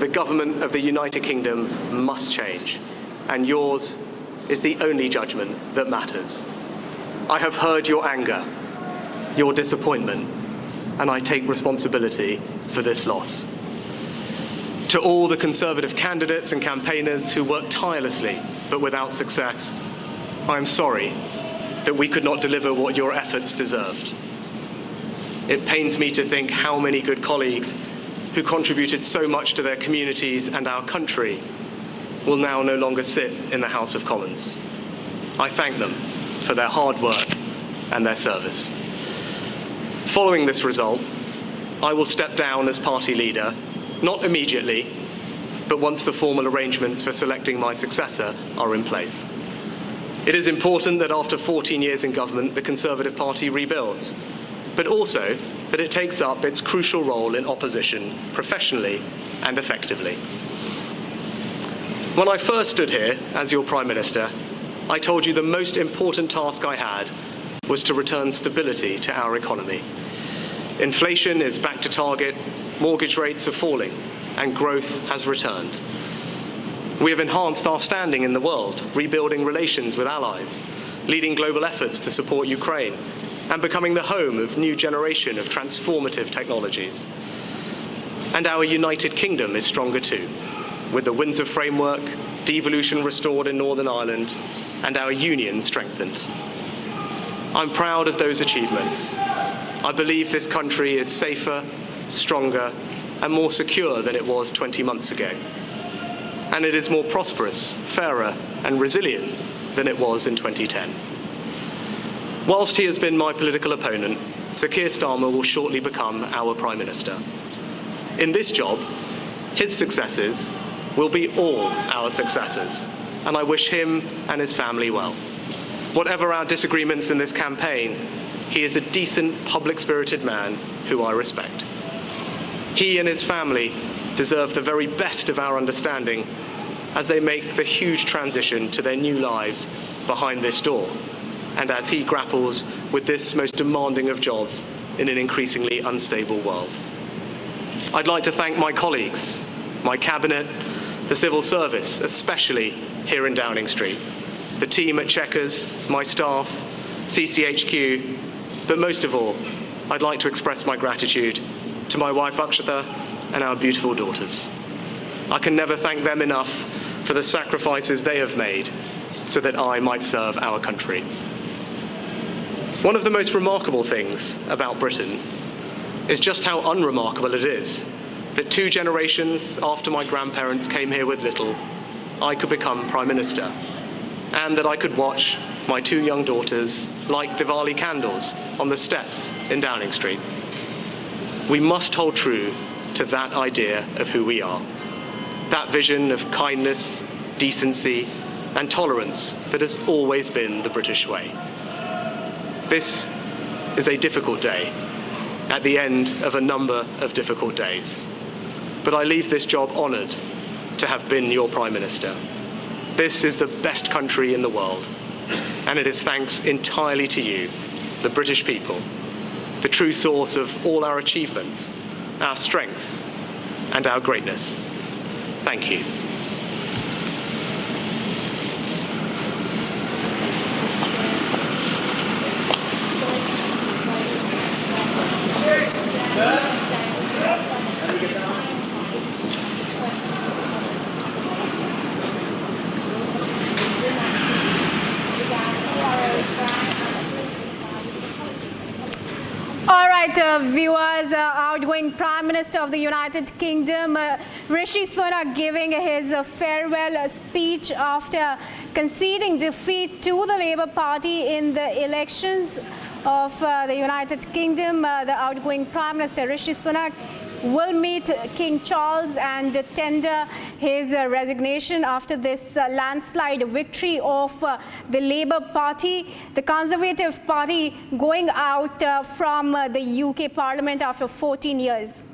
the government of the United Kingdom must change, and yours is the only judgment that matters. I have heard your anger, your disappointment, and I take responsibility for this loss. To all the Conservative candidates and campaigners who worked tirelessly but without success, I am sorry that we could not deliver what your efforts deserved. It pains me to think how many good colleagues who contributed so much to their communities and our country will now no longer sit in the House of Commons. I thank them for their hard work and their service. Following this result, I will step down as party leader, not immediately, but once the formal arrangements for selecting my successor are in place. It is important that after 14 years in government, the Conservative Party rebuilds, but also that it takes up its crucial role in opposition professionally and effectively. When I first stood here as your Prime Minister, I told you the most important task I had was to return stability to our economy. Inflation is back to target, mortgage rates are falling, and growth has returned. We have enhanced our standing in the world, rebuilding relations with allies, leading global efforts to support Ukraine, and becoming the home of a new generation of transformative technologies. And our United Kingdom is stronger too, with the Windsor Framework, devolution restored in Northern Ireland, and our union strengthened. I'm proud of those achievements. I believe this country is safer, stronger, and more secure than it was 20 months ago. And it is more prosperous, fairer, and resilient than it was in 2010. Whilst he has been my political opponent, Sir Keir Starmer will shortly become our Prime Minister. In this job, his successes will be all our successors, and I wish him and his family well. Whatever our disagreements in this campaign, he is a decent, public-spirited man who I respect. He and his family deserve the very best of our understanding as they make the huge transition to their new lives behind this door, and as he grapples with this most demanding of jobs in an increasingly unstable world. I'd like to thank my colleagues, my cabinet, the civil service, especially here in Downing Street, the team at Chequers, my staff, CCHQ, but most of all, I'd like to express my gratitude to my wife Akshata and our beautiful daughters. I can never thank them enough for the sacrifices they have made so that I might serve our country. One of the most remarkable things about Britain is just how unremarkable it is that 2 generations after my grandparents came here with little, I could become Prime Minister, and that I could watch my 2 young daughters light Diwali candles on the steps in Downing Street. We must hold true to that idea of who we are, that vision of kindness, decency, and tolerance that has always been the British way. This is a difficult day, at the end of a number of difficult days. But I leave this job honoured to have been your Prime Minister. This is the best country in the world, and it is thanks entirely to you, the British people, the true source of all our achievements, our strengths, and our greatness. Thank you. Viewers, outgoing Prime Minister of the United Kingdom, Rishi Sunak, giving his farewell speech after conceding defeat to the Labour Party in the elections of the United Kingdom. The outgoing Prime Minister, Rishi Sunak, will meet King Charles and tender his resignation after this landslide victory of the Labour Party, the Conservative Party going out from the UK Parliament after 14 years.